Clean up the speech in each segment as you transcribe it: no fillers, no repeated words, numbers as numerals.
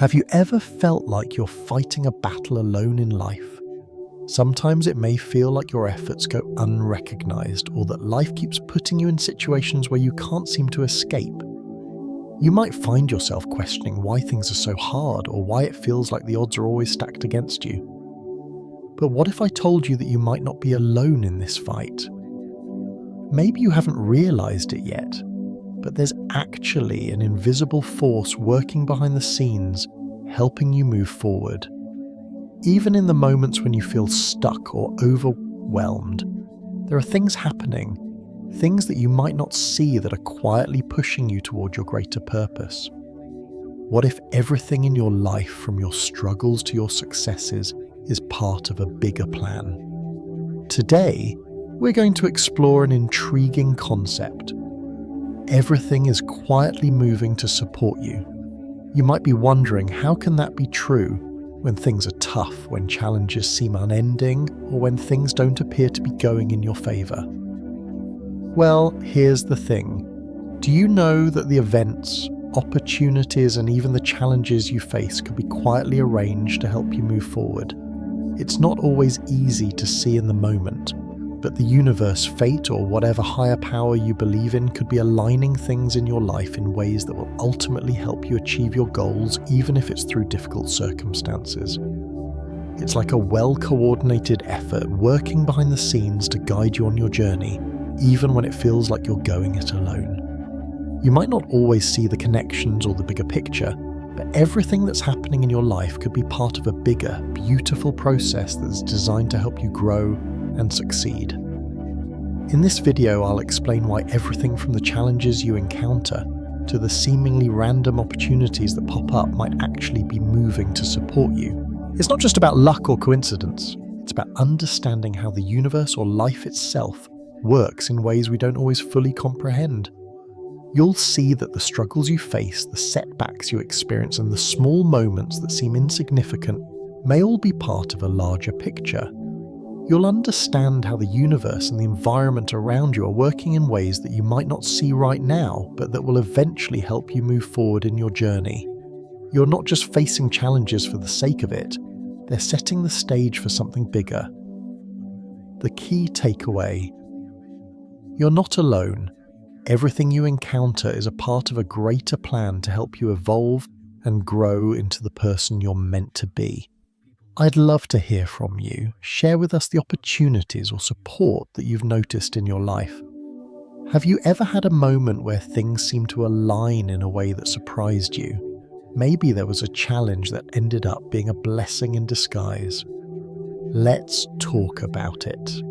Have you ever felt like you're fighting a battle alone in life? Sometimes it may feel like your efforts go unrecognized, or that life keeps putting you in situations where you can't seem to escape. You might find yourself questioning why things are so hard, or why it feels like the odds are always stacked against you. But what if I told you that you might not be alone in this fight? Maybe you haven't realized it yet, but there's actually an invisible force working behind the scenes, helping you move forward. Even in the moments when you feel stuck or overwhelmed, there are things happening, things that you might not see that are quietly pushing you toward your greater purpose. What if everything in your life, from your struggles to your successes, is part of a bigger plan? Today, we're going to explore an intriguing concept. Everything is quietly moving to support you. You might be wondering, how can that be true when things are tough, when challenges seem unending, or when things don't appear to be going in your favor? Well, here's the thing. Do you know that the events, opportunities, and even the challenges you face could be quietly arranged to help you move forward? It's not always easy to see in the moment, but the universe, fate, or whatever higher power you believe in could be aligning things in your life in ways that will ultimately help you achieve your goals, even if it's through difficult circumstances. It's like a well-coordinated effort working behind the scenes to guide you on your journey, even when it feels like you're going it alone. You might not always see the connections or the bigger picture, but everything that's happening in your life could be part of a bigger, beautiful process that's designed to help you grow and succeed. In this video, I'll explain why everything from the challenges you encounter to the seemingly random opportunities that pop up might actually be moving to support you. It's not just about luck or coincidence. It's about understanding how the universe or life itself works in ways we don't always fully comprehend. You'll see that the struggles you face, the setbacks you experience, and the small moments that seem insignificant may all be part of a larger picture. You'll understand how the universe and the environment around you are working in ways that you might not see right now, but that will eventually help you move forward in your journey. You're not just facing challenges for the sake of it, they're setting the stage for something bigger. The key takeaway: you're not alone. Everything you encounter is a part of a greater plan to help you evolve and grow into the person you're meant to be. I'd love to hear from you. Share with us the opportunities or support that you've noticed in your life. Have you ever had a moment where things seemed to align in a way that surprised you? Maybe there was a challenge that ended up being a blessing in disguise. Let's talk about it.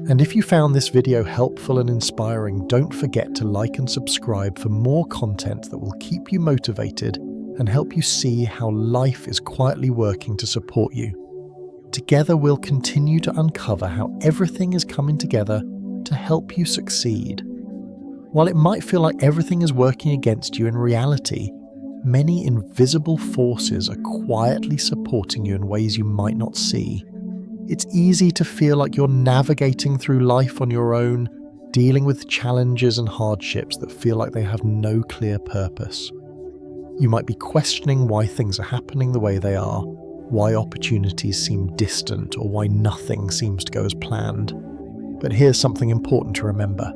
And if you found this video helpful and inspiring, don't forget to like and subscribe for more content that will keep you motivated and help you see how life is quietly working to support you. Together, we'll continue to uncover how everything is coming together to help you succeed. While it might feel like everything is working against you, in reality, many invisible forces are quietly supporting you in ways you might not see. It's easy to feel like you're navigating through life on your own, dealing with challenges and hardships that feel like they have no clear purpose. You might be questioning why things are happening the way they are, why opportunities seem distant, or why nothing seems to go as planned. But here's something important to remember.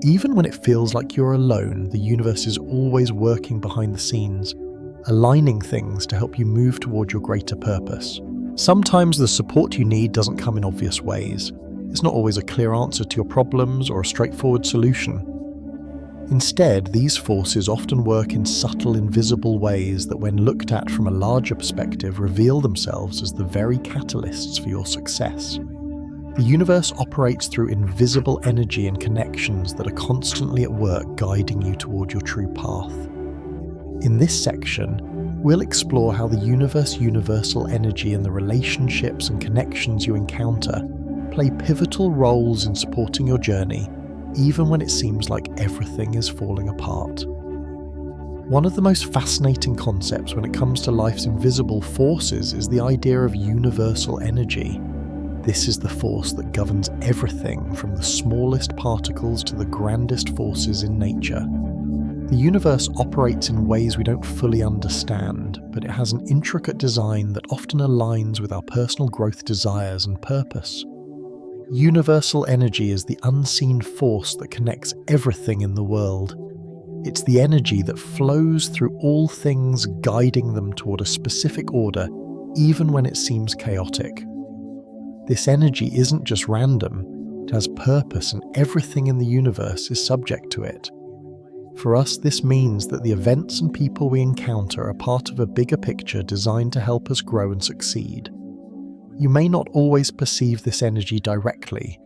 Even when it feels like you're alone, the universe is always working behind the scenes, aligning things to help you move toward your greater purpose. Sometimes the support you need doesn't come in obvious ways. It's not always a clear answer to your problems or a straightforward solution. Instead, these forces often work in subtle, invisible ways that, when looked at from a larger perspective, reveal themselves as the very catalysts for your success. The universe operates through invisible energy and connections that are constantly at work guiding you toward your true path. In this section, we'll explore how the universal energy and the relationships and connections you encounter play pivotal roles in supporting your journey, even when it seems like everything is falling apart. One of the most fascinating concepts when it comes to life's invisible forces is the idea of universal energy. This is the force that governs everything from the smallest particles to the grandest forces in nature. The universe operates in ways we don't fully understand, but it has an intricate design that often aligns with our personal growth desires and purpose. Universal energy is the unseen force that connects everything in the world. It's the energy that flows through all things, guiding them toward a specific order, even when it seems chaotic. This energy isn't just random, it has purpose, and everything in the universe is subject to it. For us, this means that the events and people we encounter are part of a bigger picture designed to help us grow and succeed. You may not always perceive this energy directly.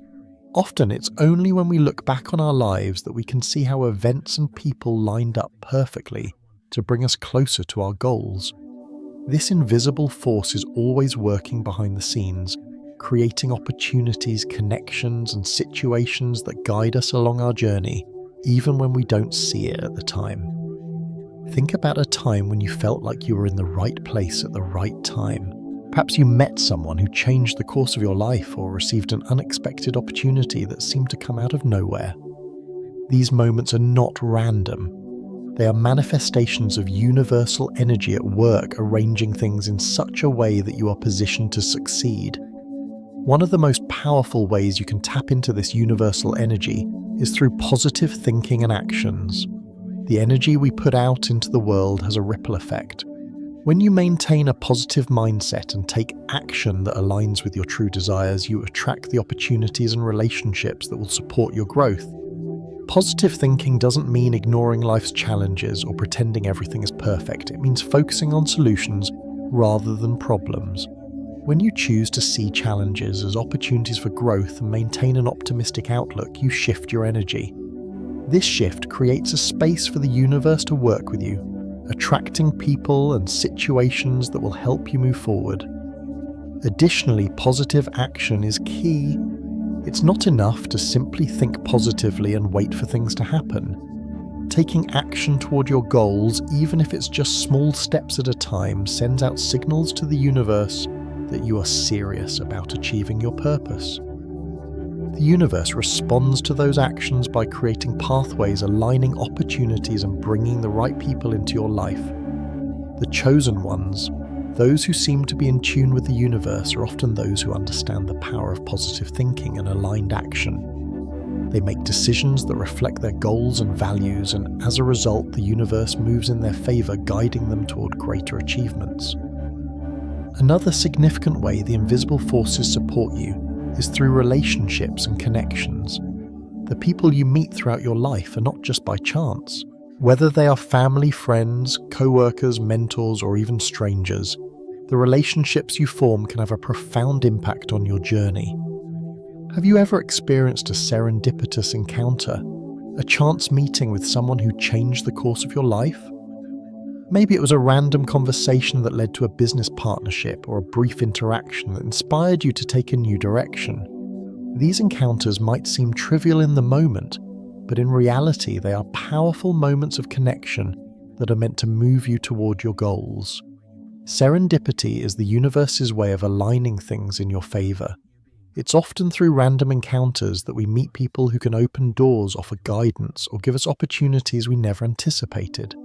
Often it's only when we look back on our lives that we can see how events and people lined up perfectly to bring us closer to our goals. This invisible force is always working behind the scenes, creating opportunities, connections, and situations that guide us along our journey, even when we don't see it at the time. Think about a time when you felt like you were in the right place at the right time. Perhaps you met someone who changed the course of your life or received an unexpected opportunity that seemed to come out of nowhere. These moments are not random. They are manifestations of universal energy at work, arranging things in such a way that you are positioned to succeed. One of the most powerful ways you can tap into this universal energy is through positive thinking and actions. The energy we put out into the world has a ripple effect. When you maintain a positive mindset and take action that aligns with your true desires, you attract the opportunities and relationships that will support your growth. Positive thinking doesn't mean ignoring life's challenges or pretending everything is perfect. It means focusing on solutions rather than problems. When you choose to see challenges as opportunities for growth and maintain an optimistic outlook, you shift your energy. This shift creates a space for the universe to work with you, attracting people and situations that will help you move forward. Additionally, positive action is key. It's not enough to simply think positively and wait for things to happen. Taking action toward your goals, even if it's just small steps at a time, sends out signals to the universe that you are serious about achieving your purpose. The universe responds to those actions by creating pathways, aligning opportunities, and bringing the right people into your life. The chosen ones, those who seem to be in tune with the universe, are often those who understand the power of positive thinking and aligned action. They make decisions that reflect their goals and values, and as a result, the universe moves in their favor, guiding them toward greater achievements. Another significant way the invisible forces support you is through relationships and connections. The people you meet throughout your life are not just by chance. Whether they are family, friends, co-workers, mentors, or even strangers, the relationships you form can have a profound impact on your journey. Have you ever experienced a serendipitous encounter, a chance meeting with someone who changed the course of your life? Maybe it was a random conversation that led to a business partnership or a brief interaction that inspired you to take a new direction. These encounters might seem trivial in the moment, but in reality they are powerful moments of connection that are meant to move you toward your goals. Serendipity is the universe's way of aligning things in your favor. It's often through random encounters that we meet people who can open doors, offer guidance, or give us opportunities we never anticipated.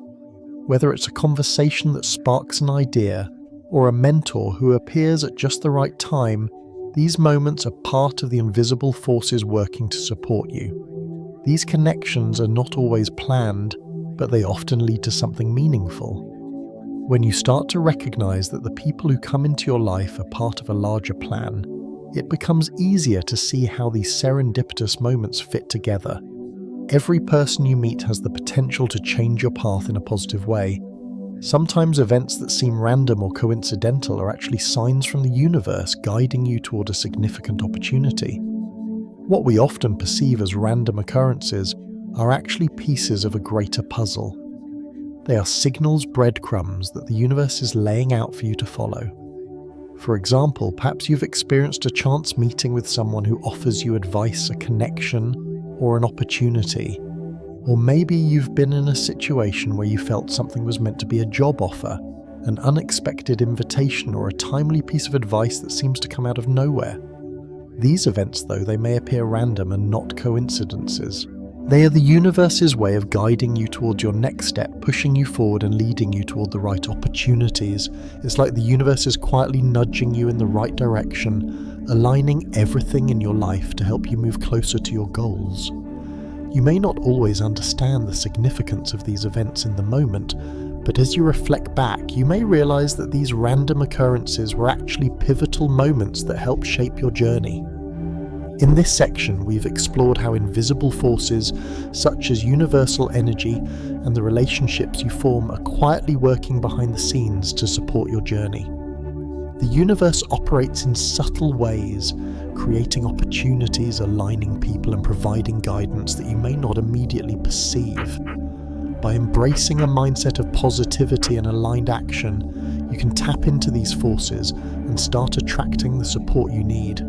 Whether it's a conversation that sparks an idea, or a mentor who appears at just the right time, these moments are part of the invisible forces working to support you. These connections are not always planned, but they often lead to something meaningful. When you start to recognize that the people who come into your life are part of a larger plan, it becomes easier to see how these serendipitous moments fit together. Every person you meet has the potential to change your path in a positive way. Sometimes events that seem random or coincidental are actually signs from the universe guiding you toward a significant opportunity. What we often perceive as random occurrences are actually pieces of a greater puzzle. They are signals, breadcrumbs that the universe is laying out for you to follow. For example, perhaps you've experienced a chance meeting with someone who offers you advice, a connection, or an opportunity. Or maybe you've been in a situation where you felt something was meant to be a job offer, an unexpected invitation, or a timely piece of advice that seems to come out of nowhere. These events, though they may appear random, are not coincidences. They are the universe's way of guiding you towards your next step, pushing you forward and leading you toward the right opportunities. It's like the universe is quietly nudging you in the right direction, aligning everything in your life to help you move closer to your goals. You may not always understand the significance of these events in the moment, but as you reflect back, you may realize that these random occurrences were actually pivotal moments that helped shape your journey. In this section, we've explored how invisible forces, such as universal energy and the relationships you form, are quietly working behind the scenes to support your journey. The universe operates in subtle ways, creating opportunities, aligning people, and providing guidance that you may not immediately perceive. By embracing a mindset of positivity and aligned action, you can tap into these forces and start attracting the support you need.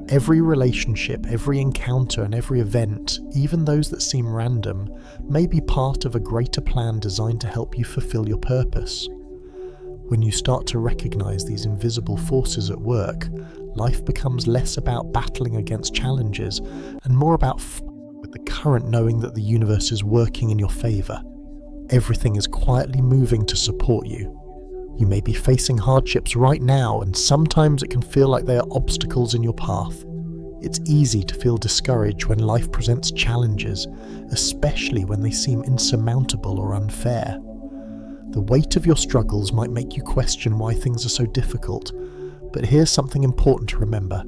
Every relationship, every encounter, and every event, even those that seem random, may be part of a greater plan designed to help you fulfill your purpose. When you start to recognize these invisible forces at work, life becomes less about battling against challenges and more about with the current, knowing that the universe is working in your favor. Everything is quietly moving to support you. You may be facing hardships right now, and sometimes it can feel like they are obstacles in your path. It's easy to feel discouraged when life presents challenges, especially when they seem insurmountable or unfair. The weight of your struggles might make you question why things are so difficult, but here's something important to remember.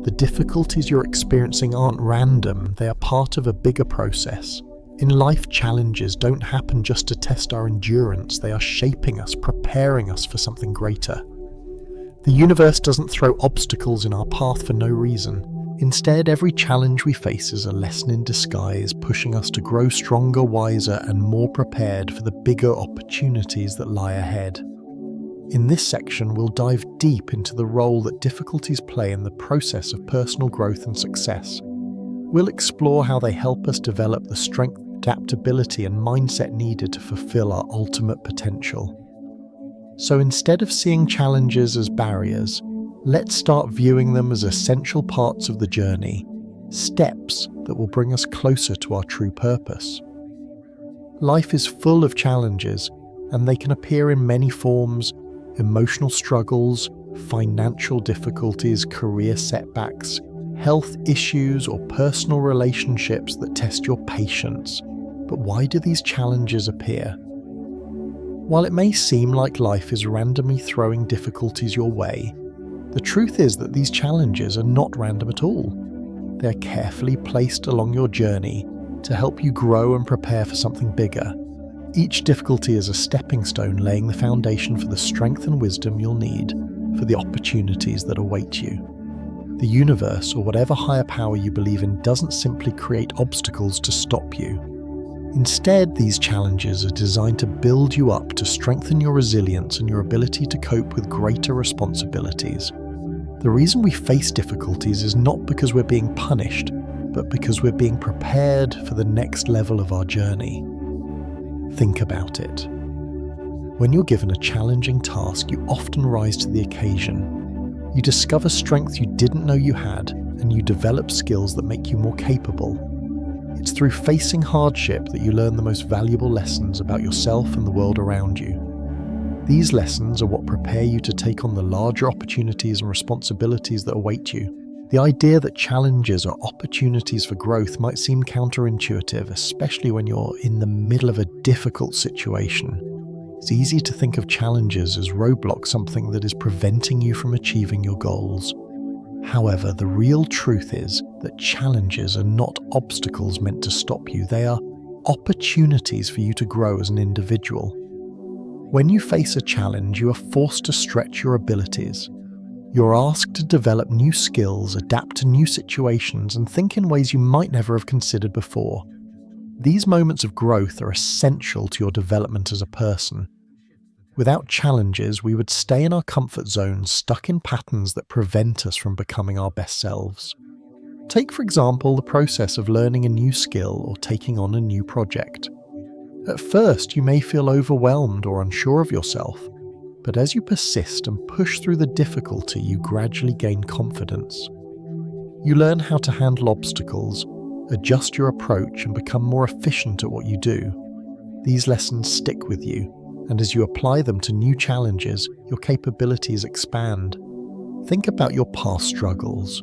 The difficulties you're experiencing aren't random, they are part of a bigger process. In life, challenges don't happen just to test our endurance, they are shaping us, preparing us for something greater. The universe doesn't throw obstacles in our path for no reason. Instead, every challenge we face is a lesson in disguise, pushing us to grow stronger, wiser, and more prepared for the bigger opportunities that lie ahead. In this section, we'll dive deep into the role that difficulties play in the process of personal growth and success. We'll explore how they help us develop the strength, adaptability, and mindset needed to fulfill our ultimate potential. So instead of seeing challenges as barriers, let's start viewing them as essential parts of the journey, steps that will bring us closer to our true purpose. Life is full of challenges, and they can appear in many forms: emotional struggles, financial difficulties, career setbacks, health issues, or personal relationships that test your patience. But why do these challenges appear? While it may seem like life is randomly throwing difficulties your way, the truth is that these challenges are not random at all. They are carefully placed along your journey to help you grow and prepare for something bigger. Each difficulty is a stepping stone, laying the foundation for the strength and wisdom you'll need for the opportunities that await you. The universe, or whatever higher power you believe in, doesn't simply create obstacles to stop you. Instead, these challenges are designed to build you up, to strengthen your resilience and your ability to cope with greater responsibilities. The reason we face difficulties is not because we're being punished, but because we're being prepared for the next level of our journey. Think about it. When you're given a challenging task, you often rise to the occasion. You discover strength you didn't know you had, and you develop skills that make you more capable. It's through facing hardship that you learn the most valuable lessons about yourself and the world around you. These lessons are what prepare you to take on the larger opportunities and responsibilities that await you. The idea that challenges are opportunities for growth might seem counterintuitive, especially when you're in the middle of a difficult situation. It's easy to think of challenges as roadblocks, something that is preventing you from achieving your goals. However, the real truth is that challenges are not obstacles meant to stop you. They are opportunities for you to grow as an individual. When you face a challenge, you are forced to stretch your abilities. You're asked to develop new skills, adapt to new situations, and think in ways you might never have considered before. These moments of growth are essential to your development as a person. Without challenges, we would stay in our comfort zones, stuck in patterns that prevent us from becoming our best selves. Take, for example, the process of learning a new skill or taking on a new project. At first, you may feel overwhelmed or unsure of yourself, but as you persist and push through the difficulty, you gradually gain confidence. You learn how to handle obstacles, adjust your approach, and become more efficient at what you do. These lessons stick with you, and as you apply them to new challenges, your capabilities expand. Think about your past struggles.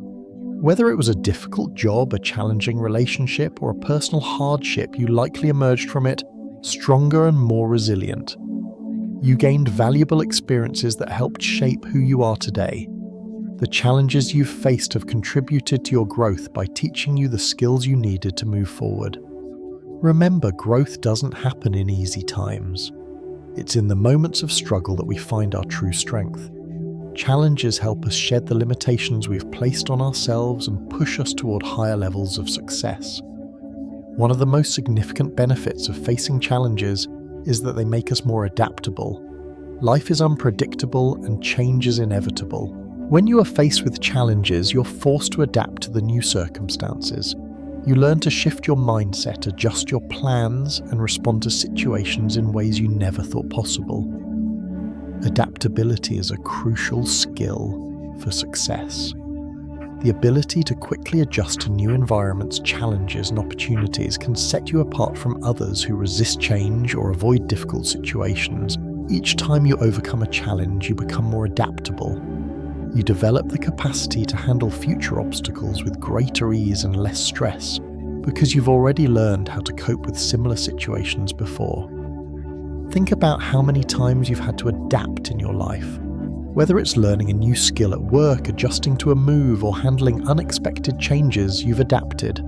Whether it was a difficult job, a challenging relationship, or a personal hardship, you likely emerged from it stronger and more resilient. You gained valuable experiences that helped shape who you are today. The challenges you've faced have contributed to your growth by teaching you the skills you needed to move forward. Remember, growth doesn't happen in easy times. It's in the moments of struggle that we find our true strength. Challenges help us shed the limitations we've placed on ourselves and push us toward higher levels of success. One of the most significant benefits of facing challenges is that they make us more adaptable. Life is unpredictable and change is inevitable. When you are faced with challenges, you're forced to adapt to the new circumstances. You learn to shift your mindset, adjust your plans, and respond to situations in ways you never thought possible. Adaptability is a crucial skill for success. The ability to quickly adjust to new environments, challenges, and opportunities can set you apart from others who resist change or avoid difficult situations. Each time you overcome a challenge, you become more adaptable. You develop the capacity to handle future obstacles with greater ease and less stress, because you've already learned how to cope with similar situations before. Think about how many times you've had to adapt in your life. Whether it's learning a new skill at work, adjusting to a move, or handling unexpected changes, you've adapted.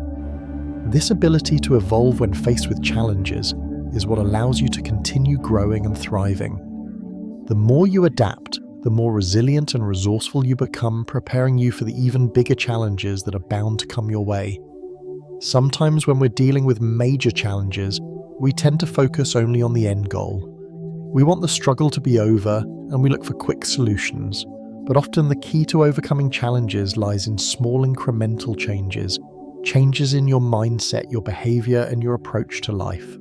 This ability to evolve when faced with challenges is what allows you to continue growing and thriving. The more you adapt, the more resilient and resourceful you become, preparing you for the even bigger challenges that are bound to come your way. Sometimes when we're dealing with major challenges, we tend to focus only on the end goal. We want the struggle to be over, and we look for quick solutions. But often the key to overcoming challenges lies in small incremental changes, changes in your mindset, your behavior, and your approach to life.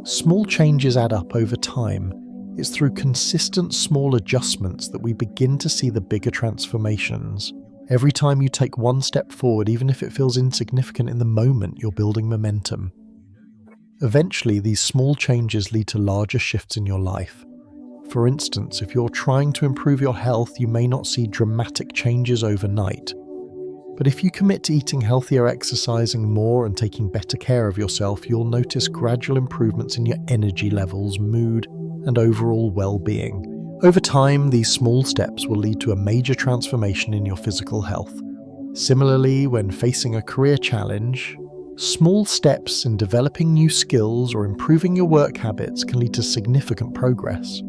Small changes add up over time. It's through consistent small adjustments that we begin to see the bigger transformations. Every time you take one step forward, even if it feels insignificant in the moment, you're building momentum. Eventually, these small changes lead to larger shifts in your life. For instance, if you're trying to improve your health, you may not see dramatic changes overnight. But if you commit to eating healthier, exercising more, and taking better care of yourself, you'll notice gradual improvements in your energy levels, mood, and overall well-being. Over time, these small steps will lead to a major transformation in your physical health. Similarly, when facing a career challenge, small steps in developing new skills or improving your work habits can lead to significant progress.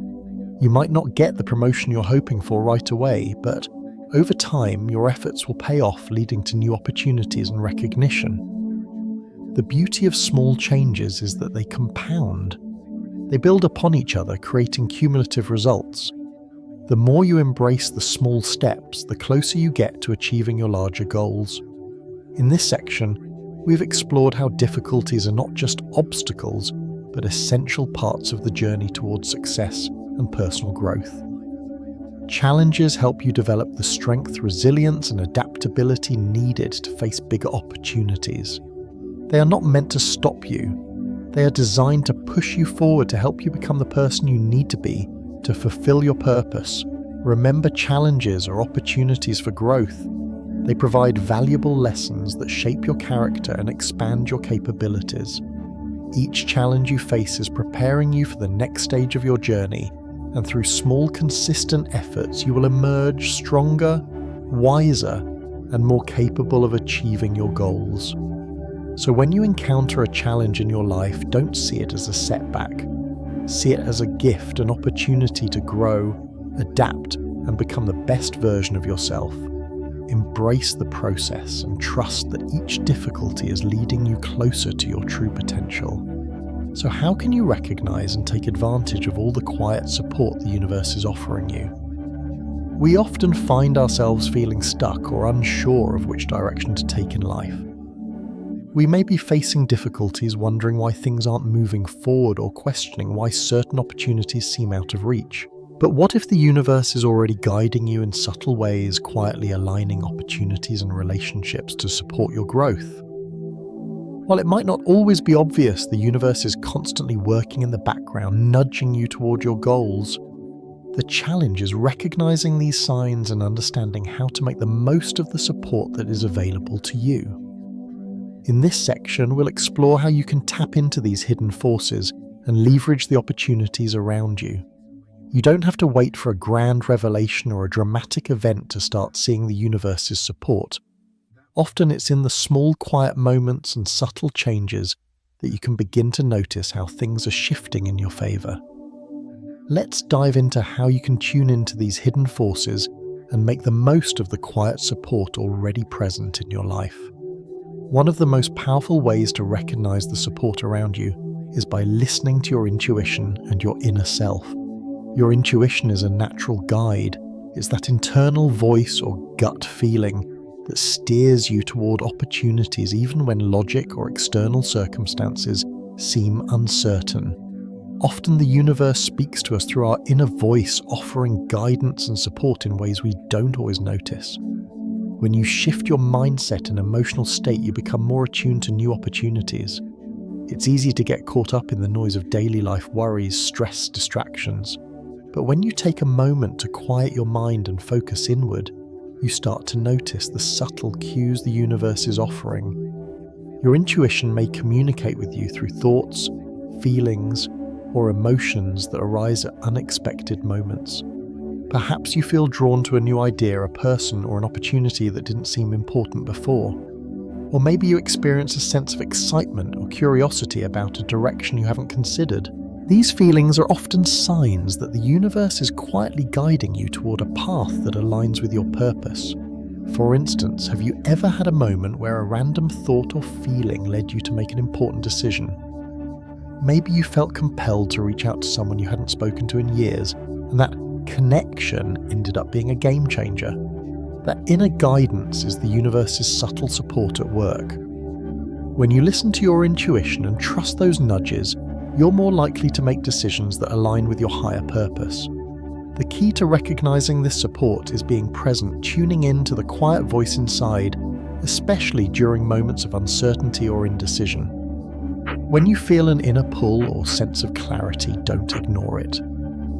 You might not get the promotion you're hoping for right away, but over time, your efforts will pay off, leading to new opportunities and recognition. The beauty of small changes is that they compound. They build upon each other, creating cumulative results. The more you embrace the small steps, the closer you get to achieving your larger goals. In this section, we've explored how difficulties are not just obstacles, but essential parts of the journey towards success and personal growth. Challenges help you develop the strength, resilience, and adaptability needed to face bigger opportunities. They are not meant to stop you. They are designed to push you forward, to help you become the person you need to be, to fulfill your purpose. Remember, challenges are opportunities for growth. They provide valuable lessons that shape your character and expand your capabilities. Each challenge you face is preparing you for the next stage of your journey, and through small, consistent efforts, you will emerge stronger, wiser, and more capable of achieving your goals. So when you encounter a challenge in your life, don't see it as a setback. See it as a gift, an opportunity to grow, adapt, and become the best version of yourself. Embrace the process and trust that each difficulty is leading you closer to your true potential. So how can you recognize and take advantage of all the quiet support the universe is offering you? We often find ourselves feeling stuck or unsure of which direction to take in life. We may be facing difficulties, wondering why things aren't moving forward or questioning why certain opportunities seem out of reach. But what if the universe is already guiding you in subtle ways, quietly aligning opportunities and relationships to support your growth? While it might not always be obvious, the universe is constantly working in the background, nudging you toward your goals. The challenge is recognizing these signs and understanding how to make the most of the support that is available to you. In this section, we'll explore how you can tap into these hidden forces and leverage the opportunities around you. You don't have to wait for a grand revelation or a dramatic event to start seeing the universe's support. Often it's in the small, quiet moments and subtle changes that you can begin to notice how things are shifting in your favor. Let's dive into how you can tune into these hidden forces and make the most of the quiet support already present in your life. One of the most powerful ways to recognize the support around you is by listening to your intuition and your inner self. Your intuition is a natural guide. It's that internal voice or gut feeling that steers you toward opportunities even when logic or external circumstances seem uncertain. Often the universe speaks to us through our inner voice, offering guidance and support in ways we don't always notice. When you shift your mindset and emotional state, you become more attuned to new opportunities. It's easy to get caught up in the noise of daily life worries, stress, distractions. But when you take a moment to quiet your mind and focus inward, you start to notice the subtle cues the universe is offering. Your intuition may communicate with you through thoughts, feelings, or emotions that arise at unexpected moments. Perhaps you feel drawn to a new idea, a person, or an opportunity that didn't seem important before. Or maybe you experience a sense of excitement or curiosity about a direction you haven't considered. These feelings are often signs that the universe is quietly guiding you toward a path that aligns with your purpose. For instance, have you ever had a moment where a random thought or feeling led you to make an important decision? Maybe you felt compelled to reach out to someone you hadn't spoken to in years, and that connection ended up being a game changer. That inner guidance is the universe's subtle support at work. When you listen to your intuition and trust those nudges, you're more likely to make decisions that align with your higher purpose. The key to recognizing this support is being present, tuning in to the quiet voice inside, especially during moments of uncertainty or indecision. When you feel an inner pull or sense of clarity, don't ignore it.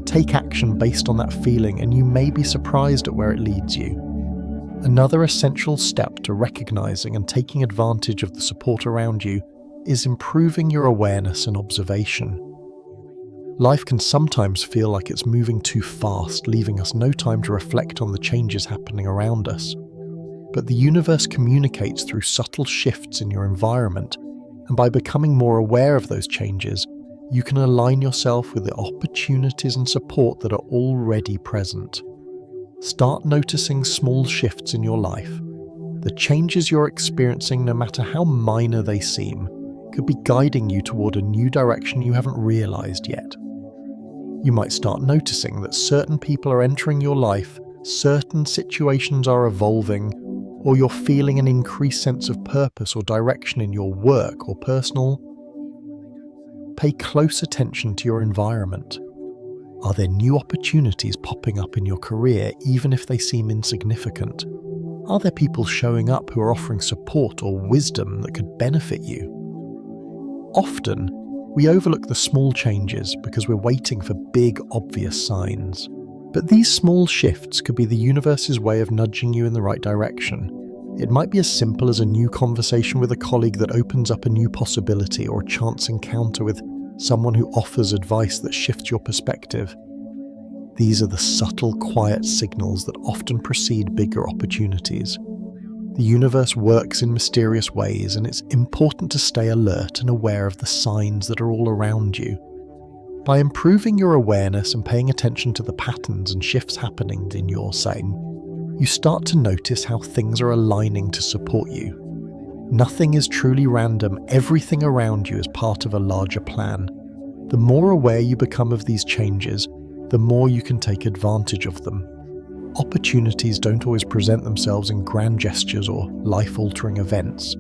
Take action based on that feeling, and you may be surprised at where it leads you. Another essential step to recognizing and taking advantage of the support around you is improving your awareness and observation. Life can sometimes feel like it's moving too fast, leaving us no time to reflect on the changes happening around us. But the universe communicates through subtle shifts in your environment, and by becoming more aware of those changes, you can align yourself with the opportunities and support that are already present. Start noticing small shifts in your life. The changes you're experiencing, no matter how minor they seem, could be guiding you toward a new direction you haven't realized yet. You might start noticing that certain people are entering your life, certain situations are evolving, or you're feeling an increased sense of purpose or direction in your work or personal. Pay close attention to your environment. Are there new opportunities popping up in your career, even if they seem insignificant? Are there people showing up who are offering support or wisdom that could benefit you? Often, we overlook the small changes because we're waiting for big, obvious signs. But these small shifts could be the universe's way of nudging you in the right direction. It might be as simple as a new conversation with a colleague that opens up a new possibility, or a chance encounter with someone who offers advice that shifts your perspective. These are the subtle, quiet signals that often precede bigger opportunities. The universe works in mysterious ways, and it's important to stay alert and aware of the signs that are all around you. By improving your awareness and paying attention to the patterns and shifts happening in your sign, you start to notice how things are aligning to support you. Nothing is truly random. Everything around you is part of a larger plan. The more aware you become of these changes, the more you can take advantage of them. Opportunities don't always present themselves in grand gestures or life-altering events.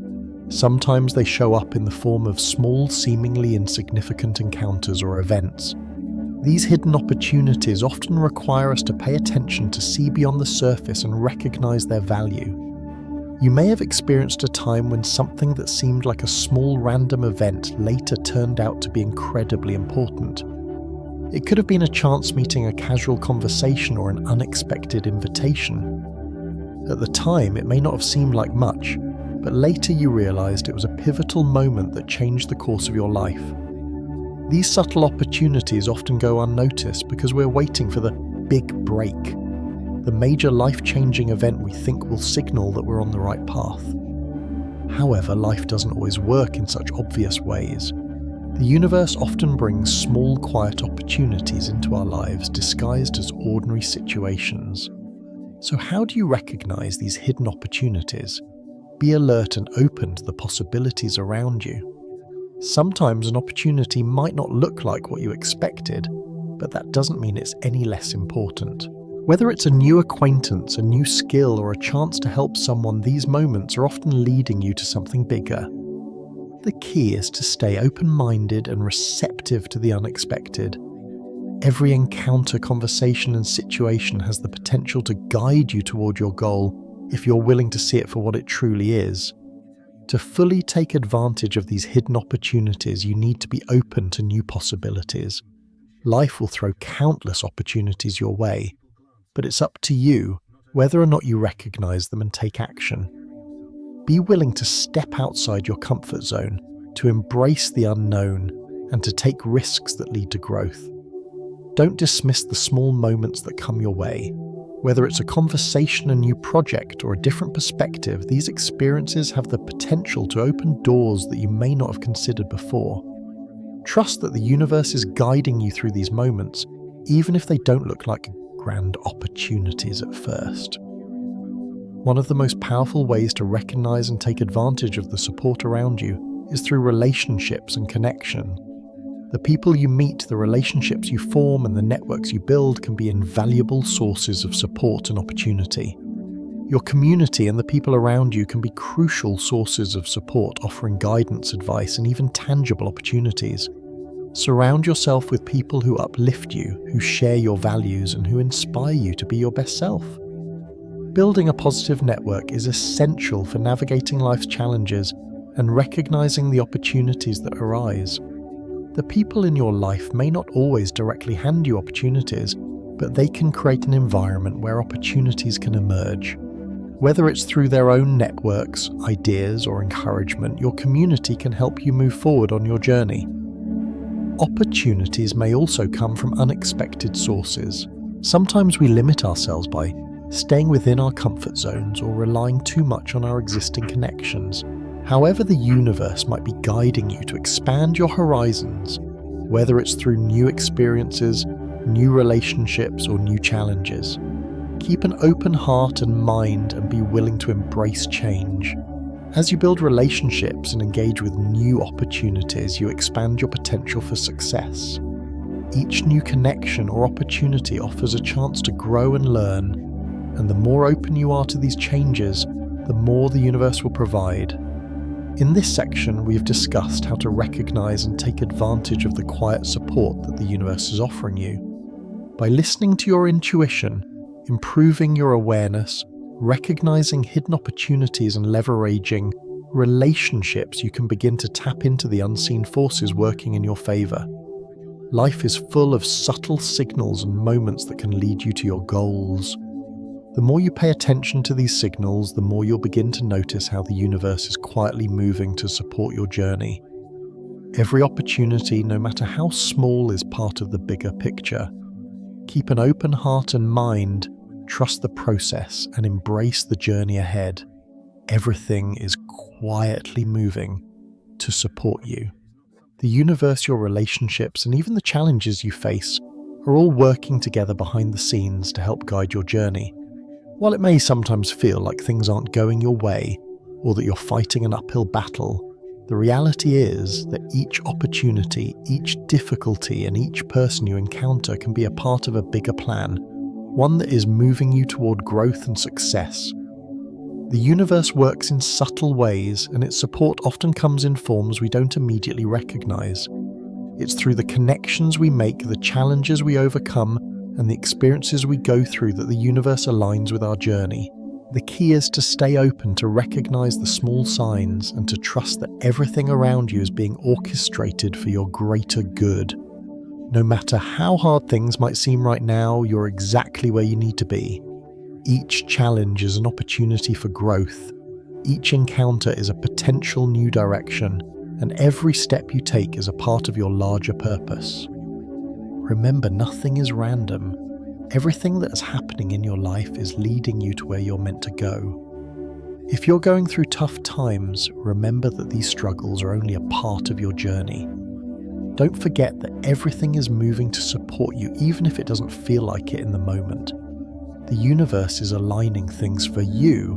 Sometimes they show up in the form of small, seemingly insignificant encounters or events. These hidden opportunities often require us to pay attention, to see beyond the surface and recognize their value. You may have experienced a time when something that seemed like a small random event later turned out to be incredibly important. It could have been a chance meeting, a casual conversation, or an unexpected invitation. At the time, it may not have seemed like much, but later you realized it was a pivotal moment that changed the course of your life. These subtle opportunities often go unnoticed because we're waiting for the big break, the major life-changing event we think will signal that we're on the right path. However, life doesn't always work in such obvious ways. The universe often brings small, quiet opportunities into our lives disguised as ordinary situations. So how do you recognize these hidden opportunities? Be alert and open to the possibilities around you. Sometimes an opportunity might not look like what you expected, but that doesn't mean it's any less important. Whether it's a new acquaintance, a new skill, or a chance to help someone, these moments are often leading you to something bigger. The key is to stay open-minded and receptive to the unexpected. Every encounter, conversation, and situation has the potential to guide you toward your goal if you're willing to see it for what it truly is. To fully take advantage of these hidden opportunities, you need to be open to new possibilities. Life will throw countless opportunities your way, but it's up to you whether or not you recognize them and take action. Be willing to step outside your comfort zone, to embrace the unknown, and to take risks that lead to growth. Don't dismiss the small moments that come your way. Whether it's a conversation, a new project, or a different perspective, these experiences have the potential to open doors that you may not have considered before. Trust that the universe is guiding you through these moments, even if they don't look like grand opportunities at first. One of the most powerful ways to recognize and take advantage of the support around you is through relationships and connection. The people you meet, the relationships you form, and the networks you build can be invaluable sources of support and opportunity. Your community and the people around you can be crucial sources of support, offering guidance, advice, and even tangible opportunities. Surround yourself with people who uplift you, who share your values, and who inspire you to be your best self. Building a positive network is essential for navigating life's challenges and recognizing the opportunities that arise. The people in your life may not always directly hand you opportunities, but they can create an environment where opportunities can emerge. Whether it's through their own networks, ideas, or encouragement, your community can help you move forward on your journey. Opportunities may also come from unexpected sources. Sometimes we limit ourselves by staying within our comfort zones or relying too much on our existing connections. However, the universe might be guiding you to expand your horizons, whether it's through new experiences, new relationships, or new challenges. Keep an open heart and mind and be willing to embrace change. As you build relationships and engage with new opportunities, you expand your potential for success. Each new connection or opportunity offers a chance to grow and learn, and the more open you are to these changes, the more the universe will provide. In this section, we've discussed how to recognize and take advantage of the quiet support that the universe is offering you. By listening to your intuition, improving your awareness, recognizing hidden opportunities, and leveraging relationships, you can begin to tap into the unseen forces working in your favor. Life is full of subtle signals and moments that can lead you to your goals. The more you pay attention to these signals, the more you'll begin to notice how the universe is quietly moving to support your journey. Every opportunity, no matter how small, is part of the bigger picture. Keep an open heart and mind, trust the process, and embrace the journey ahead. Everything is quietly moving to support you. The universe, your relationships, and even the challenges you face are all working together behind the scenes to help guide your journey. While it may sometimes feel like things aren't going your way, or that you're fighting an uphill battle, the reality is that each opportunity, each difficulty, and each person you encounter can be a part of a bigger plan, one that is moving you toward growth and success. The universe works in subtle ways, and its support often comes in forms we don't immediately recognize. It's through the connections we make, the challenges we overcome, and the experiences we go through that the universe aligns with our journey. The key is to stay open to recognize the small signs and to trust that everything around you is being orchestrated for your greater good. No matter how hard things might seem right now, you're exactly where you need to be. Each challenge is an opportunity for growth. Each encounter is a potential new direction, and every step you take is a part of your larger purpose. Remember, nothing is random. Everything that is happening in your life is leading you to where you're meant to go. If you're going through tough times, remember that these struggles are only a part of your journey. Don't forget that everything is moving to support you, even if it doesn't feel like it in the moment. The universe is aligning things for you,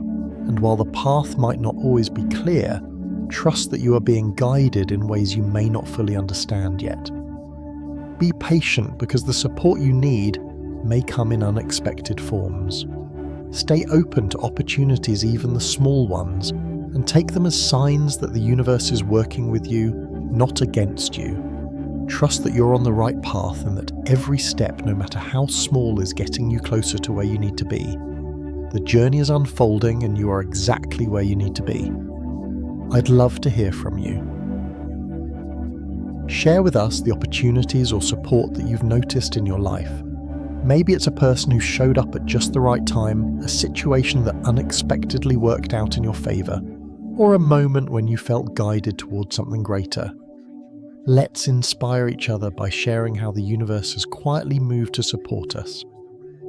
and while the path might not always be clear, trust that you are being guided in ways you may not fully understand yet. Be patient, because the support you need may come in unexpected forms. Stay open to opportunities, even the small ones, and take them as signs that the universe is working with you, not against you. Trust that you're on the right path and that every step, no matter how small, is getting you closer to where you need to be. The journey is unfolding and you are exactly where you need to be. I'd love to hear from you. Share with us the opportunities or support that you've noticed in your life. Maybe it's a person who showed up at just the right time, a situation that unexpectedly worked out in your favor, or a moment when you felt guided towards something greater. Let's inspire each other by sharing how the universe has quietly moved to support us.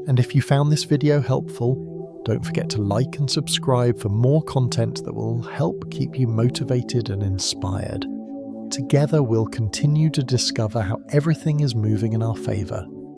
And if you found this video helpful, don't forget to like and subscribe for more content that will help keep you motivated and inspired. Together we'll continue to discover how everything is moving in our favor.